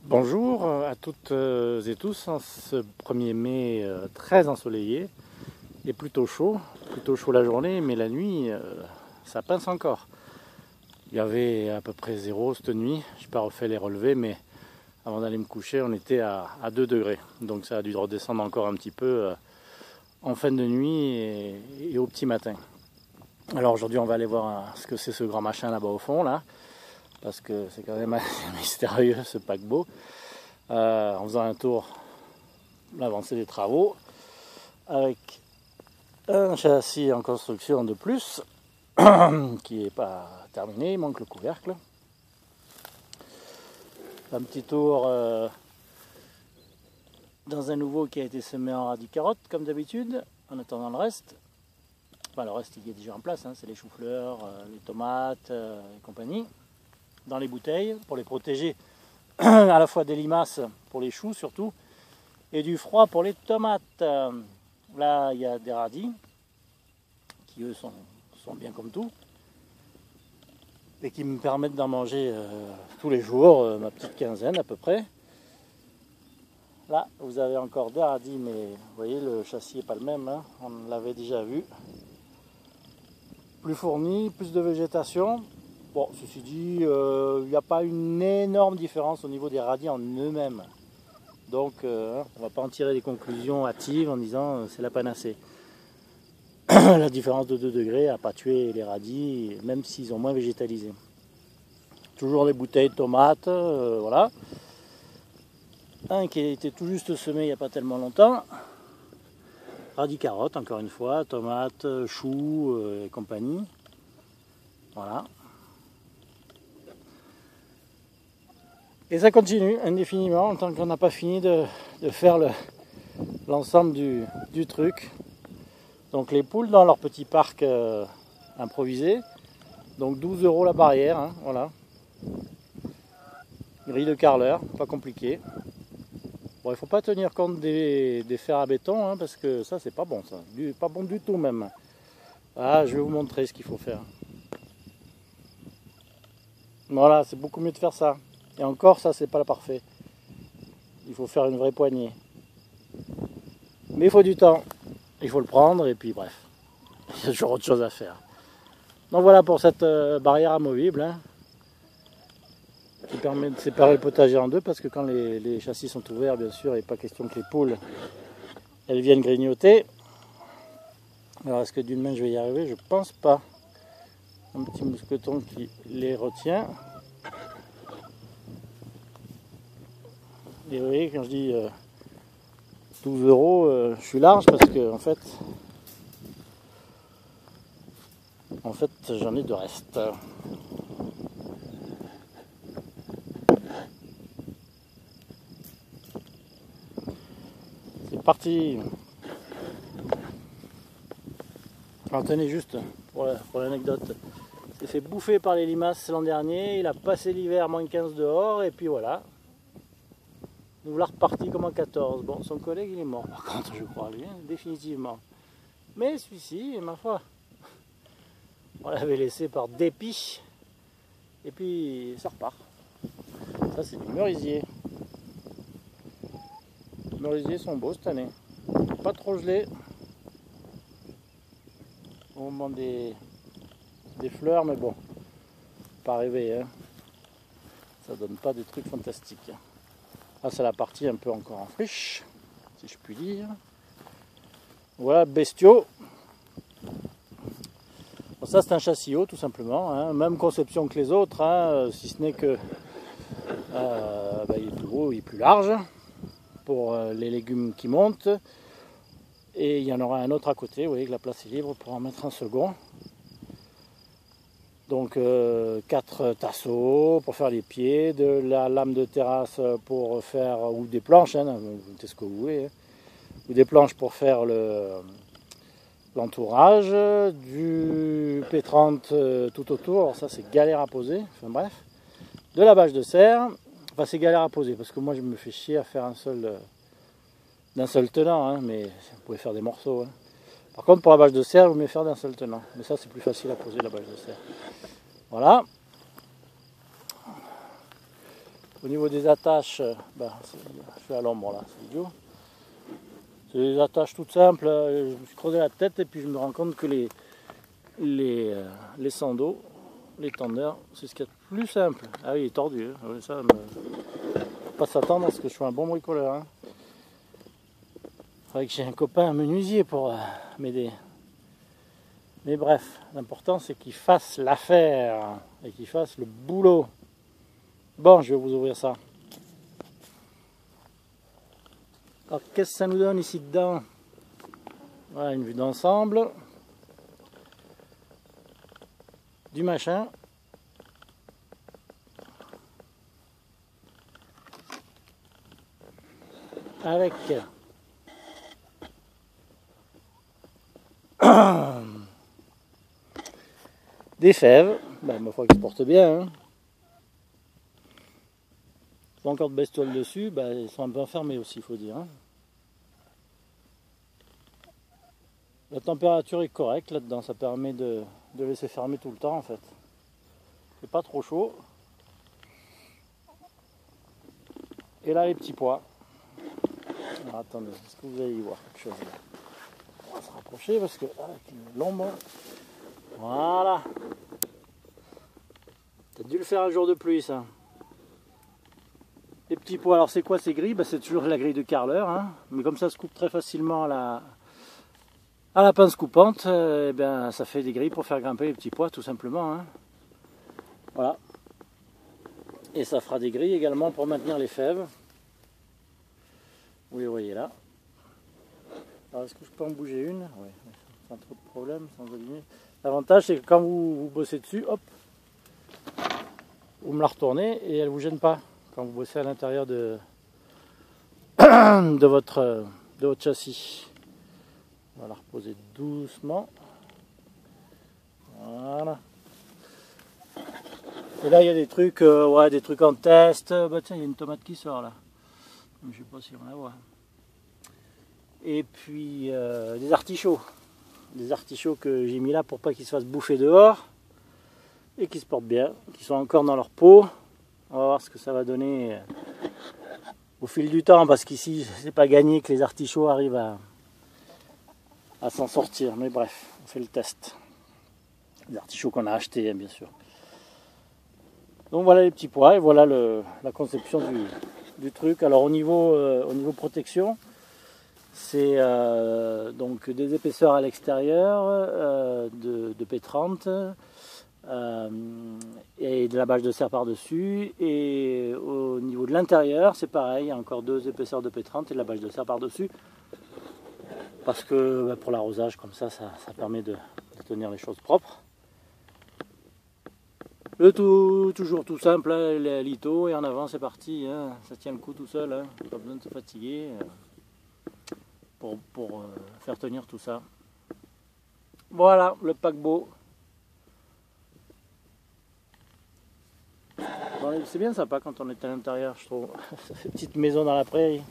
Bonjour à toutes et tous en ce 1er mai très ensoleillé et plutôt chaud la journée, mais la nuit ça pince encore. Il y avait à peu près 0 cette nuit, je n'ai pas refait les relevés, mais avant d'aller me coucher on était à 2 degrés, donc ça a dû redescendre encore un petit peu en fin de nuit et au petit matin. Alors aujourd'hui on va aller voir ce que c'est ce grand machin là-bas au fond là, parce que c'est quand même assez mystérieux ce paquebot. En faisant un tour, l'avancée des travaux, avec un châssis en construction de plus, qui n'est pas terminé, il manque le couvercle. Un petit tour dans un nouveau qui a été semé en radis carotte, comme d'habitude, en attendant le reste. Enfin, le reste il est déjà en place, hein, c'est les choux-fleurs, les tomates et compagnie, dans les bouteilles, pour les protéger à la fois des limaces pour les choux surtout, et du froid pour les tomates. Là il y a des radis, qui eux sont bien comme tout, et qui me permettent d'en manger tous les jours, ma petite quinzaine à peu près. Là vous avez encore des radis, mais vous voyez le châssis n'est pas le même, hein, on l'avait déjà vu. Plus fourni, plus de végétation. Bon, ceci dit, il n'y a pas une énorme différence au niveau des radis en eux-mêmes. Donc, on ne va pas en tirer des conclusions hâtives en disant c'est la panacée. La différence de 2 degrés n'a pas tué les radis, même s'ils ont moins végétalisé. Toujours des bouteilles de tomates, voilà. Un qui a été tout juste semé il n'y a pas tellement longtemps. Radis carottes, encore une fois, tomates, choux et compagnie. Voilà. Et ça continue indéfiniment, tant qu'on n'a pas fini de faire l'ensemble du truc. Donc les poules dans leur petit parc improvisé. Donc 12 € la barrière, hein, voilà. Grille de carreleur, pas compliqué. Bon, il ne faut pas tenir compte des fers à béton, hein, parce que ça c'est pas bon, ça. Pas bon du tout même. Ah, je vais vous montrer ce qu'il faut faire. Voilà, c'est beaucoup mieux de faire ça. Et encore, ça, c'est pas le parfait. Il faut faire une vraie poignée. Mais il faut du temps. Il faut le prendre, et puis bref. Il y a toujours autre chose à faire. Donc voilà pour cette barrière amovible, hein, qui permet de séparer le potager en deux, parce que quand les châssis sont ouverts, bien sûr, il n'est pas question que les poules elles viennent grignoter. Alors, est-ce que d'une main je vais y arriver? Je pense pas. Un petit mousqueton qui les retient. Et vous voyez, quand je dis 12 €, je suis large parce que en fait j'en ai de reste. C'est parti. Alors tenez, juste pour l'anecdote, il s'est fait bouffer par les limaces l'an dernier, il a passé l'hiver moins 15 dehors, et puis voilà. Nous voilà reparti comme en 14. Bon, son collègue il est mort par contre, je crois, lui, hein, définitivement. Mais celui-ci, ma foi, on l'avait laissé par dépit. Et puis ça repart. Ça c'est du merisier. Les merisiers sont beaux cette année. Pas trop gelés. Au moment des fleurs, mais bon, pas rêver, hein. Ça donne pas des trucs fantastiques. Là c'est la partie un peu encore en friche, si je puis dire. Voilà, bestiaux. Bon, ça c'est un châssis haut tout simplement, hein. Même conception que les autres, hein, si ce n'est que il est plus gros, il est plus large pour les légumes qui montent. Et il y en aura un autre à côté, vous voyez que la place est libre pour en mettre un second. Donc 4 tasseaux pour faire les pieds, de la lame de terrasse pour faire, ou des planches, hein, vous mettez ce que vous voulez, hein, ou des planches pour faire l'entourage, du P30 tout autour, alors ça c'est galère à poser, enfin bref, de la bâche de serre, enfin c'est galère à poser parce que moi je me fais chier à faire d'un seul tenant, hein, mais vous pouvez faire des morceaux, hein. Par contre, pour la bâche de serre, vous pouvez faire d'un seul tenant. Mais ça, c'est plus facile à poser, la bâche de serre. Voilà. Au niveau des attaches, je suis à l'ombre là, c'est idiot. C'est des attaches toutes simples. Je me suis creusé la tête et puis je me rends compte que les sandos, les tendeurs, c'est ce qu'il y a de plus simple. Ah oui, il est tordu. Hein. Oui, ça, faut pas s'attendre à ce que je sois un bon bricoleur. Hein. Faudrait que j'ai un copain menuisier pour m'aider. Mais bref, l'important c'est qu'il fasse l'affaire et qu'il fasse le boulot. Bon, je vais vous ouvrir ça. Alors qu'est-ce que ça nous donne ici dedans? Voilà une vue d'ensemble du machin. Avec des fèves, ma foi qu'ils se portent bien. Hein. Pas encore de bestioles dessus, ils sont un peu enfermés aussi, il faut dire. Hein. La température est correcte là-dedans, ça permet de laisser fermer tout le temps en fait. C'est pas trop chaud. Et là les petits pois. Alors attendez, est-ce que vous allez y voir quelque chose là? On va se rapprocher parce que avec l'ombre. Voilà. T'as dû le faire un jour de pluie ça. Les petits pois, alors c'est quoi ces grilles? C'est toujours la grille de carreleur, hein. Mais comme ça se coupe très facilement à la pince coupante, ça fait des grilles pour faire grimper les petits pois tout simplement. Hein. Voilà. Et ça fera des grilles également pour maintenir les fèves. Vous les voyez là. Alors est-ce que je peux en bouger une? Oui, sans trop de problème, sans abîmer. L'avantage c'est que quand vous bossez dessus, hop, vous me la retournez et elle ne vous gêne pas. Quand vous bossez à l'intérieur de votre châssis. On va la reposer doucement. Voilà. Et là il y a des trucs, des trucs en test. Tiens, il y a une tomate qui sort là. Je ne sais pas si on la voit. Et puis des artichauts. Des artichauts que j'ai mis là pour pas qu'ils se fassent bouffer dehors. Et qui se portent bien, qui sont encore dans leur peau. On va voir ce que ça va donner au fil du temps, parce qu'ici c'est pas gagné que les artichauts arrivent à s'en sortir. Mais bref, on fait le test. Les artichauts qu'on a achetés, bien sûr. Donc voilà les petits pois et voilà la conception du truc. Alors au niveau protection, c'est donc des épaisseurs à l'extérieur de P30. Et de la bâche de serre par-dessus, et au niveau de l'intérieur c'est pareil, il y a encore 2 épaisseurs de P30 et de la bâche de serre par-dessus, parce que pour l'arrosage comme ça permet de tenir les choses propres. Le tout toujours tout simple, hein, les lithos, et en avant c'est parti, hein, ça tient le coup tout seul, hein, pas besoin de se fatiguer pour faire tenir tout ça. Voilà le paquebot. C'est bien sympa quand on est à l'intérieur, je trouve. Cette petite maison dans la prairie,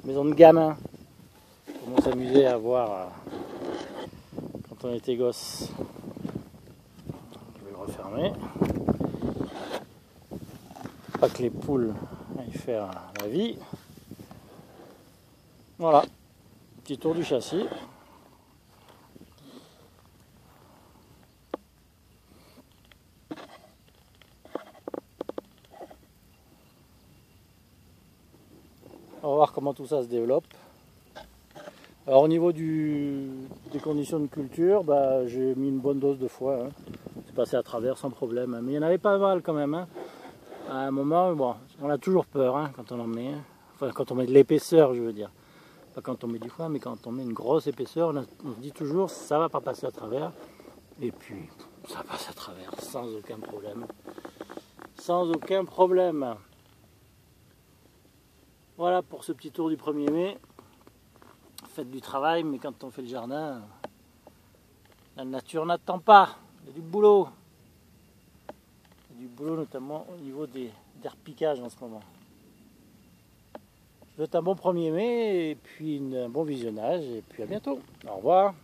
maison de gamin, comme on s'amusait à voir quand on était gosse. Je vais le refermer. Pas que les poules aillent faire la vie. Voilà, petit tour du châssis. On va voir comment tout ça se développe. Alors au niveau des conditions de culture, j'ai mis une bonne dose de foin. Hein. C'est passé à travers sans problème. Mais il y en avait pas mal quand même. Hein. À un moment, on a toujours peur hein, quand on en met. Enfin, quand on met de l'épaisseur, je veux dire. Pas quand on met du foin, mais quand on met une grosse épaisseur, on se dit toujours ça va pas passer à travers. Et puis ça passe à travers sans aucun problème. Sans aucun problème. Voilà pour ce petit tour du 1er mai. Faites du travail, mais quand on fait le jardin, la nature n'attend pas. Il y a du boulot. Il y a du boulot notamment au niveau des repiquages en ce moment. Je vous souhaite un bon 1er mai et puis un bon visionnage et puis à bientôt. Au revoir.